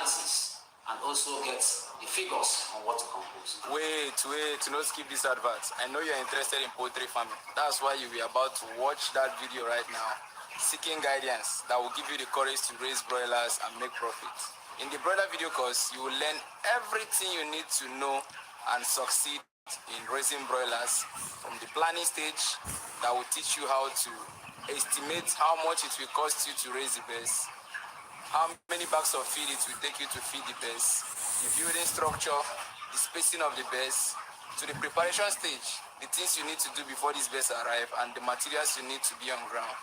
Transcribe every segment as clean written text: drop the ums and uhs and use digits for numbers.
analysis and also get the figures on what to compose. Wait, do not skip this advert. I know you're interested in poultry farming. That's why you'll be about to watch that video right now, seeking guidance that will give you the courage to raise broilers and make profit. In the broiler video course, you will learn everything you need to know and succeed in raising broilers from the planning stage that will teach you how to estimate how much it will cost you to raise the birds, how many bags of feed it will take you to feed the birds, the building structure, the spacing of the birds, to the preparation stage, the things you need to do before these birds arrive and the materials you need to be on ground,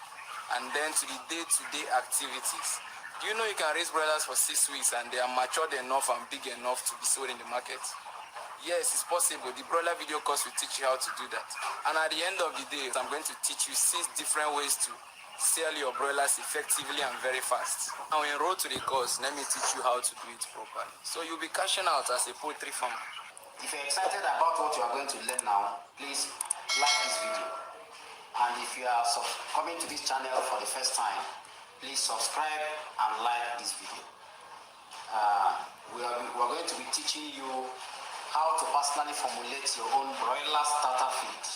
and then to the day-to-day activities. Do you know you can raise broilers for 6 weeks and they are matured enough and big enough to be sold in the market? Yes, it's possible. The broiler video course will teach you how to do that. And at the end of the day, I'm going to teach you 6 different ways to sell your broilers effectively and very fast. Now enroll to the course, let me teach you how to do it properly. So you'll be cashing out as a poultry farmer. If you're excited about what you are going to learn now, please like this video. And if you are coming to this channel for the first time, please subscribe and like this video. We are going to be teaching you how to personally formulate your own broiler starter feed.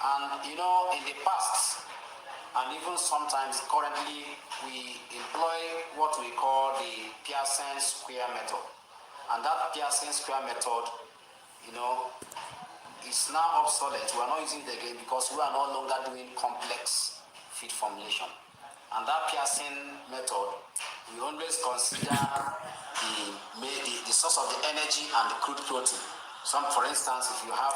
And you know, in the past, and even sometimes currently, we employ what we call the Pearson square method. And that Pearson square method, you know, is now obsolete. We are not using it again because we are no longer doing complex feed formulation. And that Pearson method, we always consider the source of the energy and the crude protein. For instance, if you have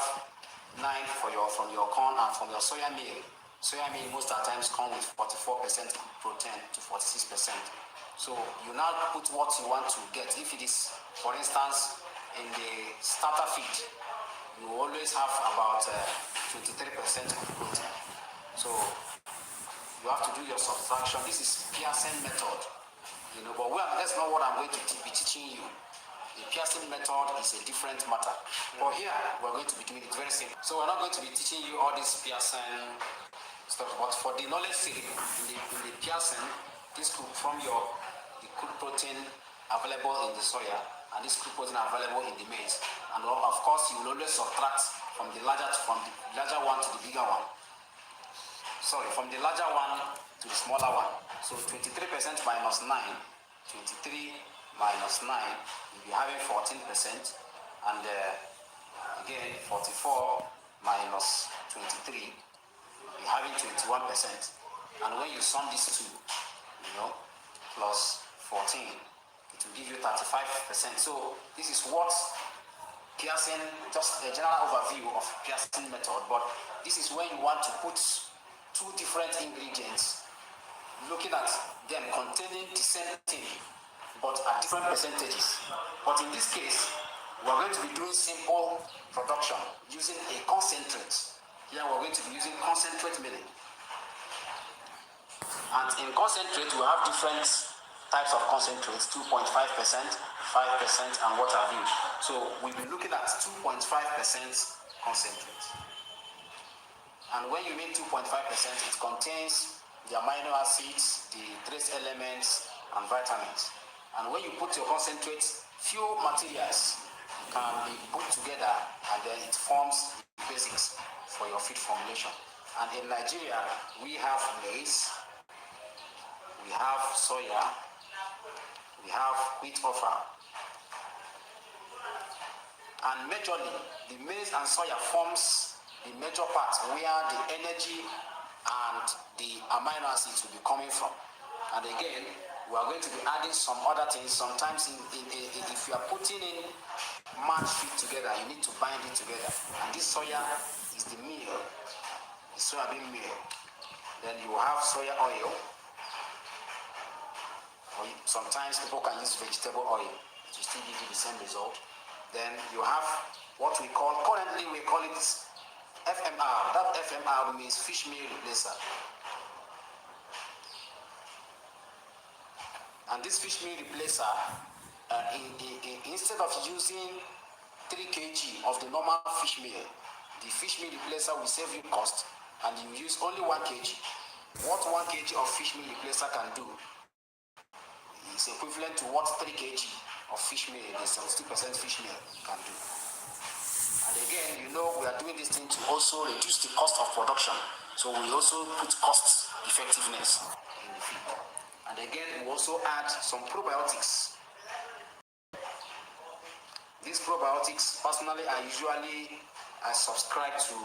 9 from your corn and from your soya meal most of the times come with 44% protein to 46%. So you now put what you want to get. If it is, for instance, in the starter feed, you always have about 23% of protein. So you have to do your subtraction. This is Pearson method, you know. But that's not what I'm going to be teaching you. The Pearson method is a different matter. But here we're going to be doing it very simple. So we're not going to be teaching you all this Pearson stuff. But for the knowledge sake, in the Pearson, this could from the crude protein available in the soya, and this crude protein available in the maize. And of course, you will always subtract from the larger one to the bigger one. Sorry, from the larger one to the smaller one. So 23% minus 9, 23 minus 9, you'll be having 14%. And again, 44 minus 23, you'll be having 21%. And when you sum these two, you know, plus 14, it will give you 35%. So this is what Pearson, just a general overview of Pearson method, but this is when you want to put 2 different ingredients, looking at them containing the same thing, but at different percentages. But in this case, we're going to be doing simple production using a concentrate. Here we're going to be using concentrate milling. And in concentrate, we have different types of concentrates, 2.5%, 5%, and what have you. So we'll be looking at 2.5% concentrate. And when you mean 2.5%, it contains the amino acids, the trace elements, and vitamins. And when you put your concentrate, few materials can be put together, and then it forms the basics for your feed formulation. And in Nigeria, we have maize, we have soya, we have wheat offal. And majorly, the maize and soya forms the major part where the energy and the amino acids will be coming from. And again, we are going to be adding some other things. Sometimes if you are putting in match feed together, you need to bind it together. And this soya is the meal, the soybean meal. Then you have soya oil. Or sometimes people can use vegetable oil to still give you the same result. Then you have what we call, currently we call it FMR. That FMR means fish meal replacer. And this fish meal replacer, instead of using 3 kg of the normal fish meal, the fish meal replacer will save you cost and you use only 1 kg, what 1 kg of fish meal replacer can do is equivalent to what 3 kg of fish meal, the 70% fish meal, can do. And again, you know, we are doing this thing to also reduce the cost of production. So we also put cost effectiveness in the feed. And again, we also add some probiotics. These probiotics, personally, I subscribe to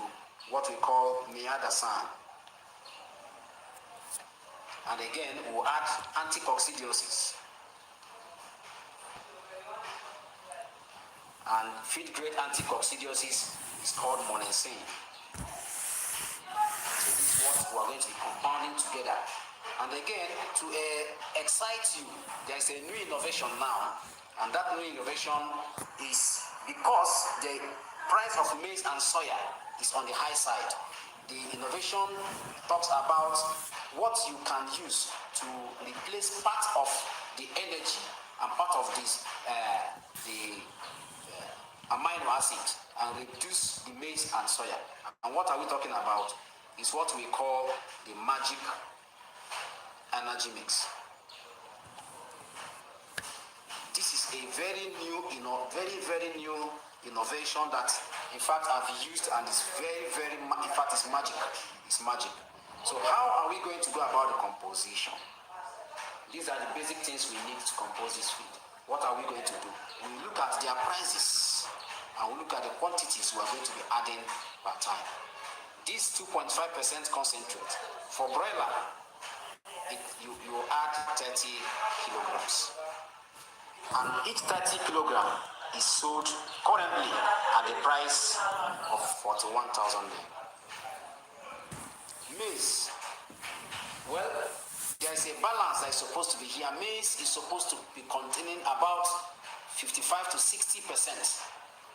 what we call Miadasan. And again, we'll add anticoccidiosis. And feed-grade anticoccidiosis is called monensin. So this is what we are going to be compounding together. And again, to excite you, there is a new innovation now. And that new innovation is because the price of maize and soya is on the high side. The innovation talks about what you can use to replace part of the energy and part of this amino acid and reduce the maize and soya. And what are we talking about? Is what we call the magic energy mix. This is a very new innovation that, in fact, I've used, and it's in fact, it's magic. It's magic. So how are we going to go about the composition? These are the basic things we need to compose this feed. What are we going to do? We look at their prices, and we look at the quantities we are going to be adding per time. This 2.5% concentrate, for broiler, you add 30 kilograms. And each 30 kilogram is sold currently at the price of 41,000. Maize, well, there is a balance that is supposed to be here. Maize is supposed to be containing about 55 to 60%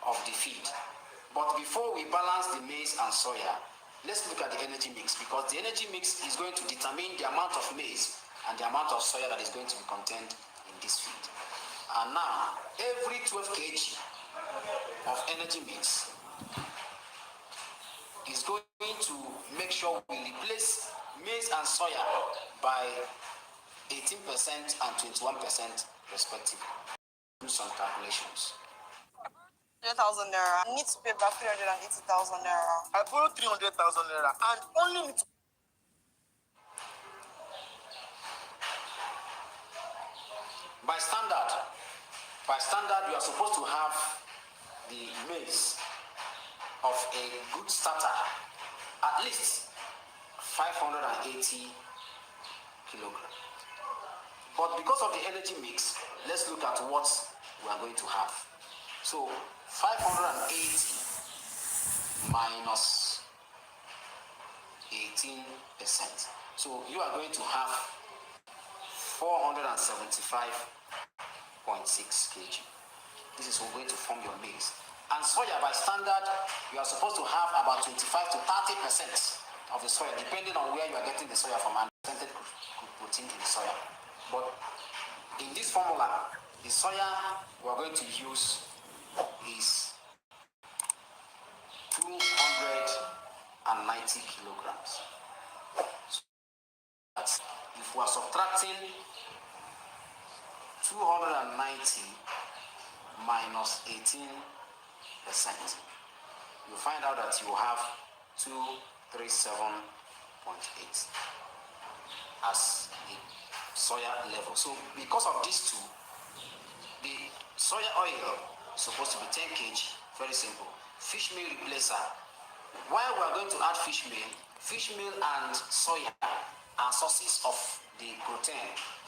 of the feed. But before we balance the maize and soya, let's look at the energy mix, because the energy mix is going to determine the amount of maize and the amount of soya that is going to be contained in this feed. And now, every 12 kg of energy mix is going to make sure we replace maize and soya by 18% and 21% respectively. Do some calculations. 300,000 naira. I need to pay back 380,000 naira. I borrowed 300,000 naira and only need to. By standard, you are supposed to have the maize of a good starter at least 580 kilograms. But because of the energy mix, let's look at what we are going to have. So 580 minus 18%. So you are going to have 475.6 kg. This is going to form your maize. And soya, by standard, you are supposed to have about 25 to 30% of the soya, depending on where you are getting the soya from and percentage protein in the soya. But in this formula, the soya we are going to use is 290 kilograms. So that's, if we are subtracting 290 minus 18%, you find out that you have 237.8 as the soya level. So because of these two, the soya oil is supposed to be 10 kg. Very simple. Fish meal replacer. While we are going to add fish meal and soya are sources of the protein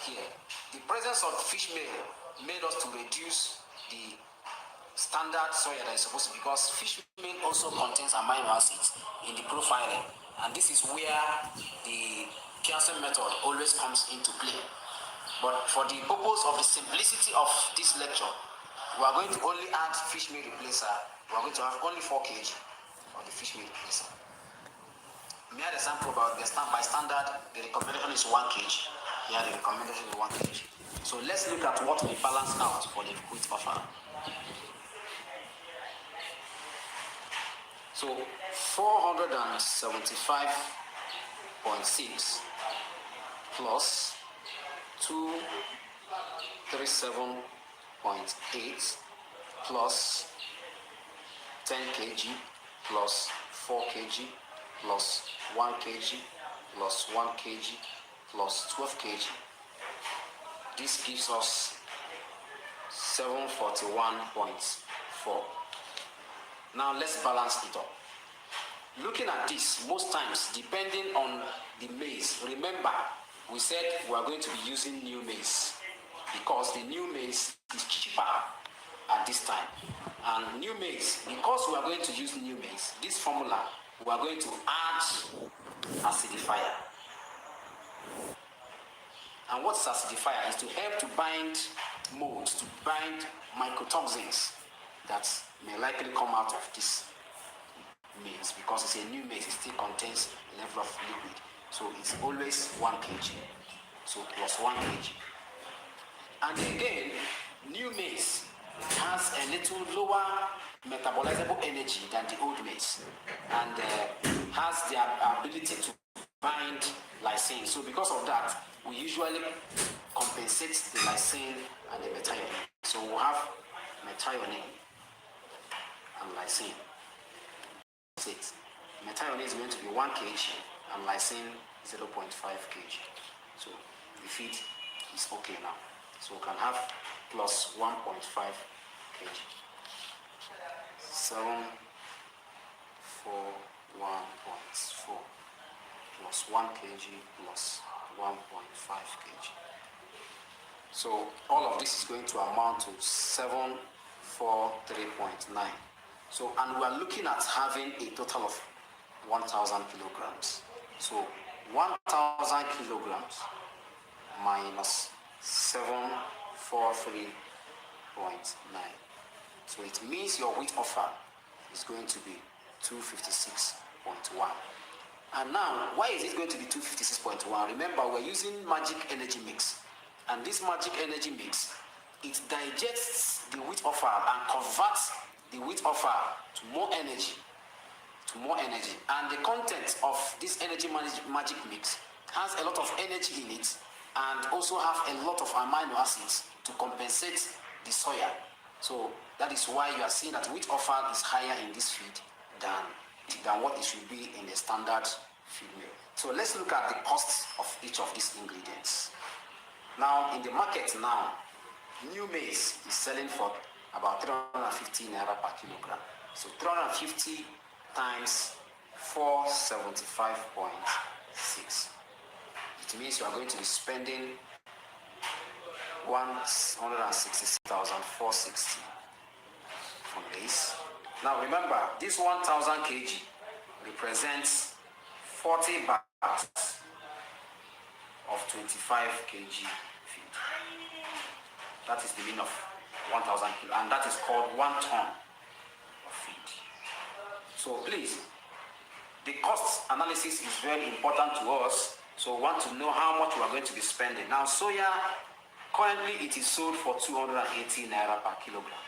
here. The presence of fish meal made us to reduce the standard soya that is supposed to, because fish meal also contains amino acids in the profiling, and this is where the Pearson method always comes into play. But for the purpose of the simplicity of this lecture, we are going to only add fish meal replacer. We are going to have only 4 kg of the fish meal replacer. May I have a sample about the by standard, the recommendation is 1 kg. Here the recommendation is 1 kg. So let's look at what we balance out for the wheat buffer. So 475.6 plus 237.8 plus 10 kg plus 4 kg plus 1 kg plus 1 kg plus 12 kg. This gives us 741.4. Now let's balance it up. Looking at this, most times, depending on the maize, remember, we said we are going to be using new maize because the new maize is cheaper at this time. And new maize, because we are going to use new maize, this formula, we are going to add acidifier. And what's acidifier is to help to bind molds, to bind mycotoxins that may likely come out of this maize, because it's a new maize, it still contains a level of liquid. So it's always 1 kg. So plus 1 kg. And again, new maize has a little lower metabolizable energy than the old maize, and has the ability to bind lysine. So because of that, we usually compensate the lysine and the methionine. So we'll have methionine and lysine. Methionine is going to be 1 kg and lysine 0.5 kg. So the feed is okay now. So we can have plus 1.5 kg. 741.4 plus 1 kg plus 1.5 kg. So all of this is going to amount to 743.9. So, and we are looking at having a total of 1,000 kilograms. So 1,000 kilograms minus 743.9. So it means your wheat offer is going to be 256.1. And now, why is it going to be 256.1? Remember, we're using magic energy mix. And this magic energy mix, it digests the wheat offer and converts the wheat offer to more energy. And the content of this energy magic mix has a lot of energy in it, and also have a lot of amino acids to compensate the soya. So that is why you are seeing that wheat offer is higher in this feed than what it should be in a standard feed mill. So let's look at the costs of each of these ingredients. Now in the market now, new maize is selling for about 350 naira per kilogram. So 350 times 475.6. It means you are going to be spending 166,460 from this. Now remember, this 1,000 kg represents 40 bags of 25 kg feed. That is the mean of 1,000 kg, and that is called 1 ton of feed. So please, the cost analysis is very important to us. So we want to know how much we are going to be spending. Now soya, currently it is sold for 280 naira per kilogram.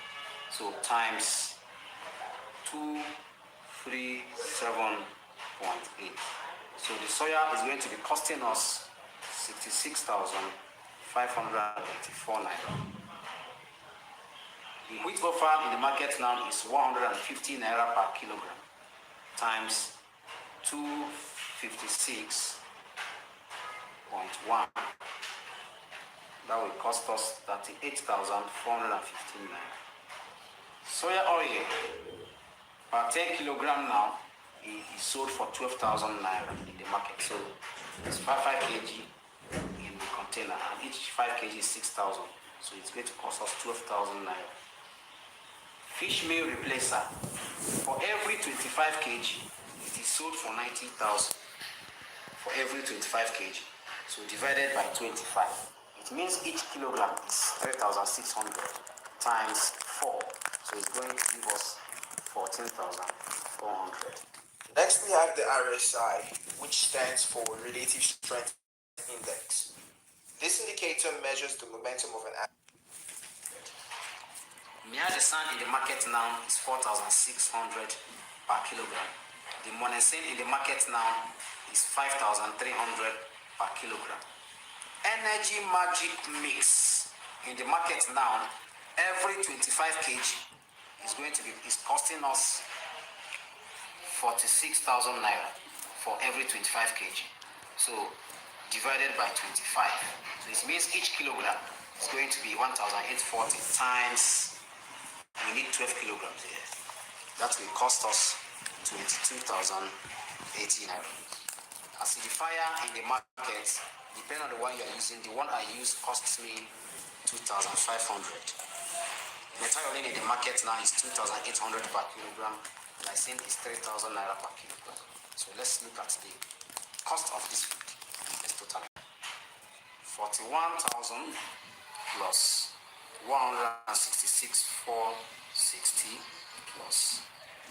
So times 237.8. So the soya is going to be costing us 66,584 naira. The wheat offer in the market now is 150 naira per kilogram times 256.1. That will cost us 38,415 naira. Soya oil per 10 kilogram now is sold for 12,000 naira in the market. So it's 5 kg in the container, and each 5 kg is 6,000. So it's going to cost us 12,000 naira. Fish meal replacer, for every 25 kg, it is sold for 90,000 for every 25 kg. So divided by 25, it means each kilogram is 3,600 times 4. So it's going to give us 14,400. Next, we have the RSI, which stands for Relative Strength Index. This indicator measures the momentum of an animal. The sand in the market now is 4,600 per kilogram. The monosine in the market now is 5,300 per kilogram. Energy Magic Mix in the market now, every 25 kg is costing us 46,000 naira for every 25 kg. So divided by 25. So it means each kilogram is going to be 1,840 times, we need 12 kilograms here. That will cost us 22,080 naira. Acidifier in the market, depending on the one you are using, the one I use costs me 2,500. Methionine in the market now is 2,800 per kilogram. Lysine is 3,000 naira per kilogram. So let's look at the cost of this food. Let's total 41,000 plus 166,460 plus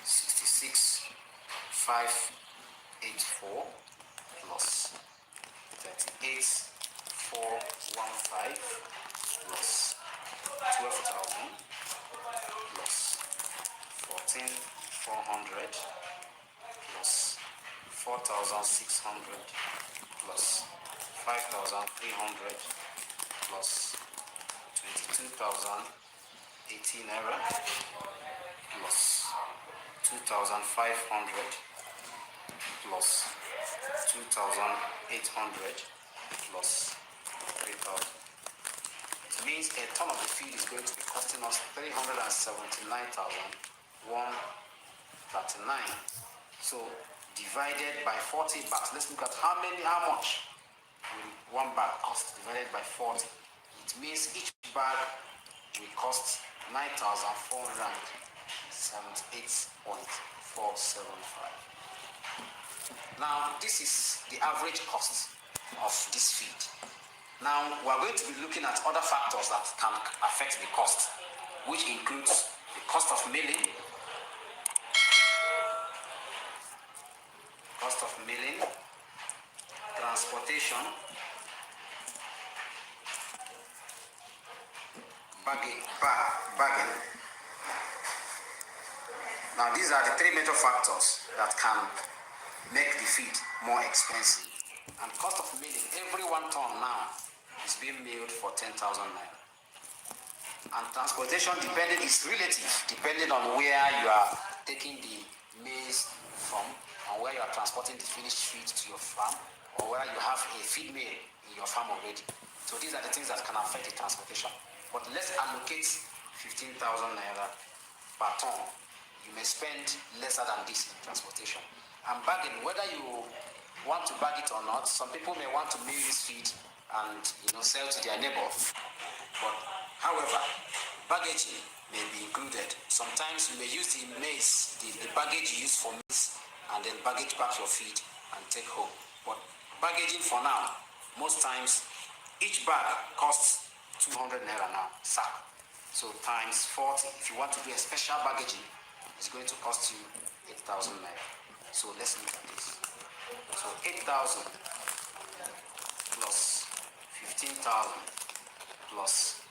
66,584 plus 38,415 plus 12,000 plus 14,400 plus 4,600 plus 5,300 plus 22,080 naira plus 2,500 plus 2,800 plus 3,000. It means a ton of the feed is going to be costing us 379,139. So divided by 40 bags. Let's look at how much will one bag cost divided by 40. It means each bag will cost 9,478.475. Now, this is the average cost of this feed. Now, we're going to be looking at other factors that can affect the cost, which includes the cost of milling, transportation, bagging. Now, these are the three major factors that can make the feed more expensive. And cost of milling, every 1 ton now is being milled for 10,000 naira. And transportation is relative, depending on where you are taking the maize from, and where you are transporting the finished feed to your farm, or where you have a feed mill in your farm already. So these are the things that can affect the transportation. But let's allocate 15,000 naira per ton. You may spend lesser than this in transportation. And bagging, whether you want to bag it or not, some people may want to mill this feed and sell to their neighbor. But however, baggaging may be included. Sometimes you may use the maize, the baggage you use for maize, and then baggage back your feed and take home. But baggaging for now, most times each bag costs 200 naira now, sack. So times 40. If you want to do a special baggaging, it's going to cost you 8,000 naira. So let's look at this. So 8,000 plus 15,000 plus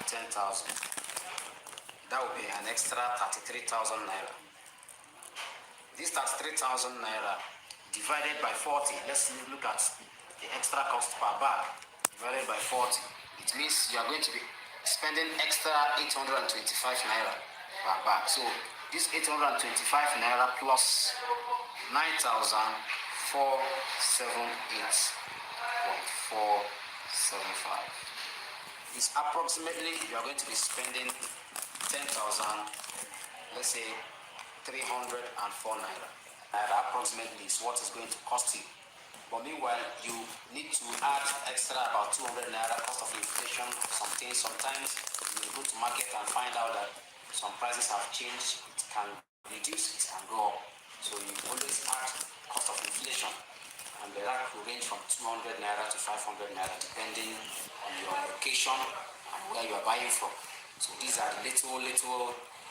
10,000. That will be an extra 33,000 naira. This 33,000 naira divided by 40. Let's look at the extra cost per bag divided by 40. It means you are going to be spending extra 825 naira per bag. So this 825 naira plus 9,478.475 is approximately, you are going to be spending 10,000, let's say 304 naira. Approximately is what is going to cost you. But meanwhile, you need to add extra about 200 naira cost of inflation. Sometimes you will go to market and find out that some prices have changed. It can reduce, it can go up. So you always add cost of inflation, and the rack will range from 200 naira to 500 naira depending on your location and where you are buying from. So these are the little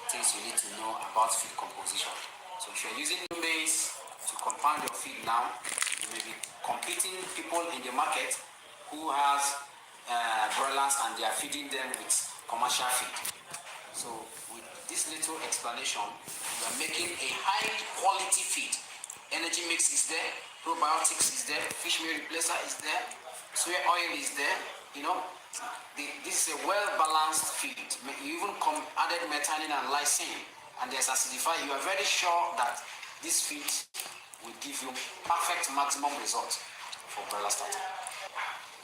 things you need to know about feed composition. So if you're using maize to compound your feed now, you may be competing people in the market who has broilers and they are feeding them with commercial feed. So with this little explanation, we are making a high quality feed. Energy mix is there, probiotics is there, fish meal replacer is there, soy oil is there. This is a well-balanced feed. You even added methionine and lysine, and there's acidifier. You are very sure that this feed will give you perfect maximum results for broiler starter.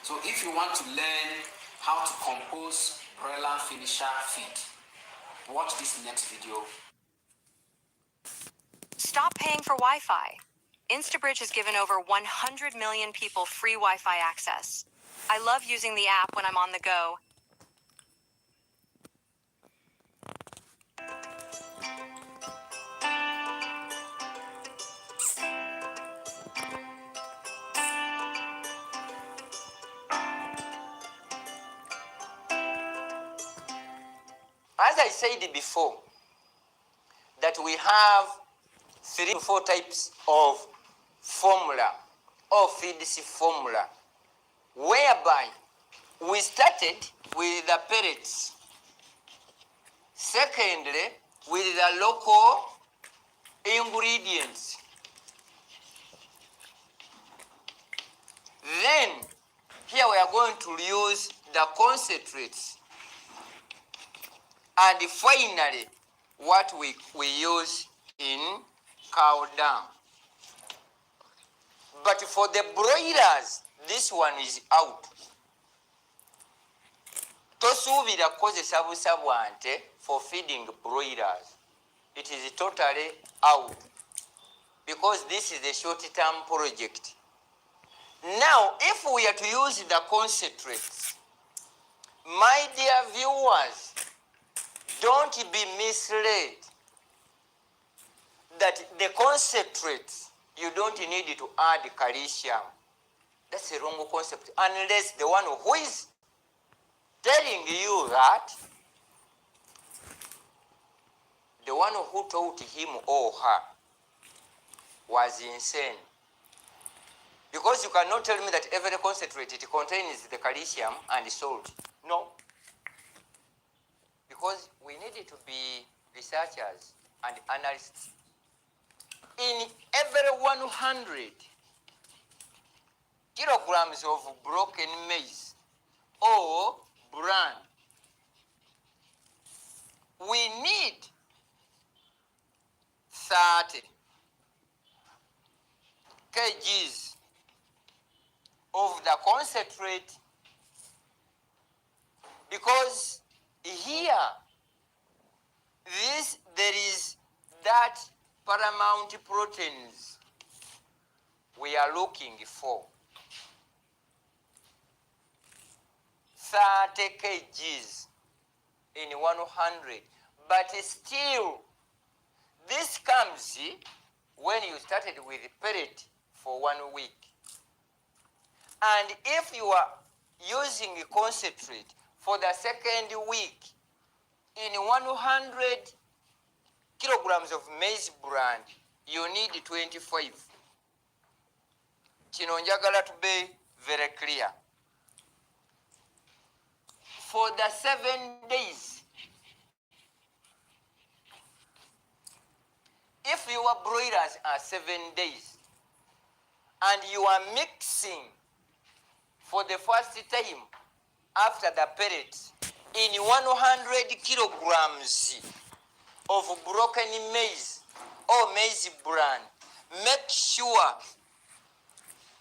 So if you want to learn how to compose broiler finisher feed, watch this next video. Stop paying for Wi-Fi. InstaBridge has given over 100 million people free Wi-Fi access. I love using the app when I'm on the go. As I said before, that we have 3 to 4 types of formula or feeds formula, whereby we started with the pellets. Secondly, with the local ingredients. Then, here we are going to use the concentrates. And finally, what we use in cow dung. But for the broilers, this one is out. Tosuubira kukozesa busabwante for feeding broilers. It is totally out. Because this is a short-term project. Now, if we are to use the concentrates, my dear viewers, don't be misled that the concentrates, you don't need to add calcium. That's a wrong concept. Unless the one who is telling you that, the one who taught him or her was insane. Because you cannot tell me that every concentrate, it contains the calcium and the salt. No. Because we need to be researchers and analysts. In every 100 kilograms of broken maize or bran, we need 30 kgs of the concentrate, because here there is that paramount proteins we are looking for. 30 kgs in 100, but still this comes when you started with pellet for 1 week. And if you are using a concentrate for the second week, in 100 kilograms of maize bran, you need 25. Kino njagala to be very clear. For the 7 days, if your broilers are 7 days, and you are mixing for the first time after the pellets in 100 kilograms of broken maize or maize bran, make sure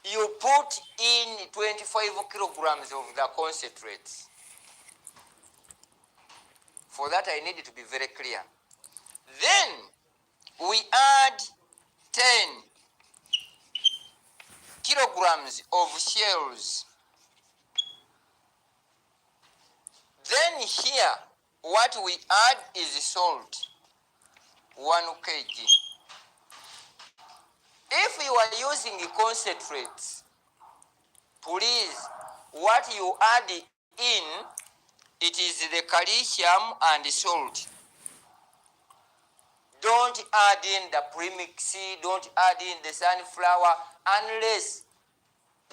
you put in 25 kilograms of the concentrates. For that, I need to be very clear. Then we add 10 kilograms of shells. Then here, what we add is salt, 1 kg. If you are using concentrates, please, what you add in, it is the calcium and salt. Don't add in the premix, don't add in the sunflower, unless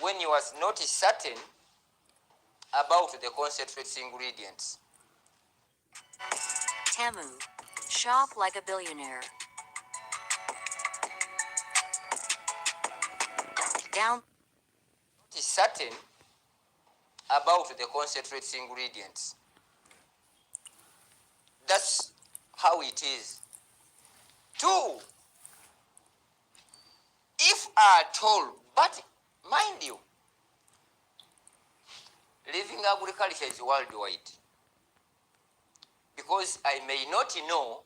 when you was not certain about the concentrates ingredients. Tamu, Shop like a billionaire. Down. It is certain about the concentrates ingredients. That's how it is. 2, if at all, but mind you, living agriculture is worldwide, because I may not know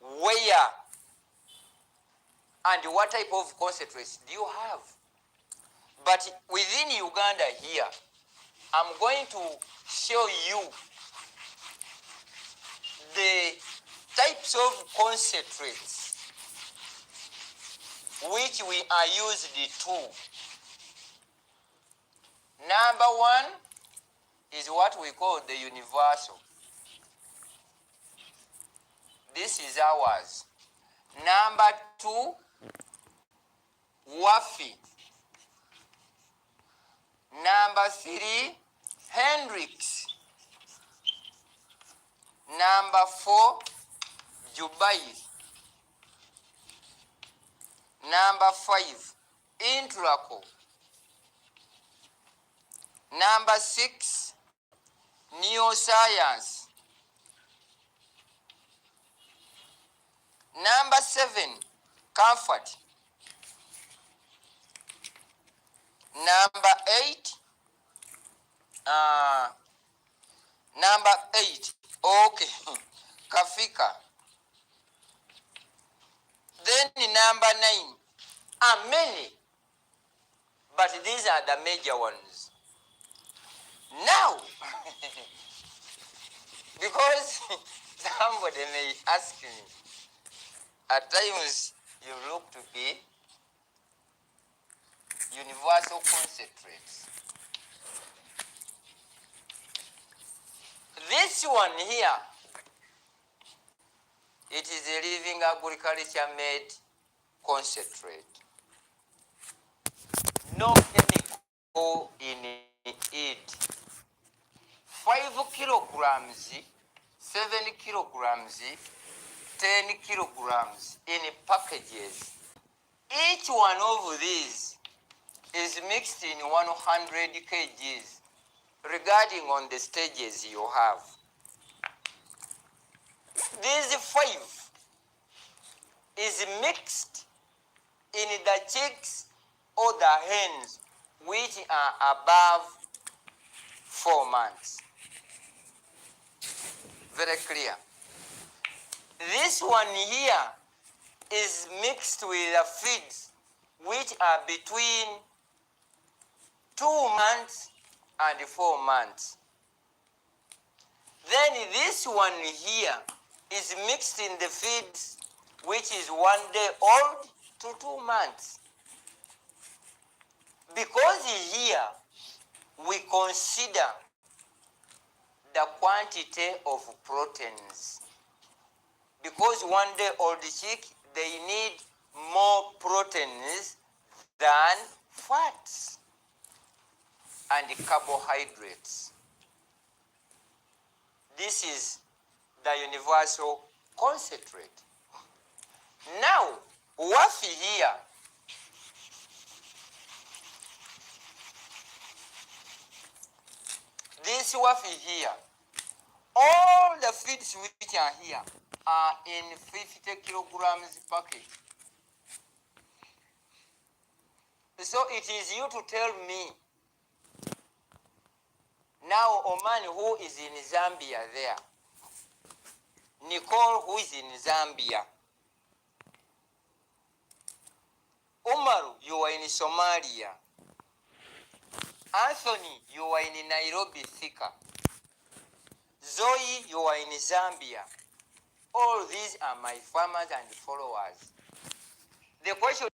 where and what type of concentrates do you have. But within Uganda here, I'm going to show you the types of concentrates which we are used to. Number 1 is what we call the universal. This is ours. Number 2, Wafi. Number 3, Hendrix. Number 4, Jubai. Number 5, Intraco. Number 6, Neoscience. Number 7, Comfort. Number 8, okay, Kafika. Then number 9, are many, but these are the major ones. Now, because somebody may ask me, at times you look to be universal concentrates. This one here, it is a living agriculture made concentrate. No chemical in it. 5 kilograms, 7 kilograms, 10 kilograms in packages. Each one of these is mixed in 100 kgs, regarding on the stages you have. These 5 is mixed in the chicks or the hens which are above 4 months. Very clear. This one here is mixed with the feeds which are between 2 months and 4 months. Then this one here is mixed in the feeds which is 1 day old to 2 months. Because here we consider the quantity of proteins. Because 1 day old chick, they need more proteins than fats and carbohydrates. This is the universal concentrate. Now, Wafi here, this Wafi here, all the feeds which are here are in 50 kilograms package. So it is you to tell me, now Oman who is in Zambia there, Nicole who is in Zambia, Umaru, you are in Somalia, Anthony, you are in Nairobi, Thika, Zoe, you are in Zambia. All these are my farmers and followers. The question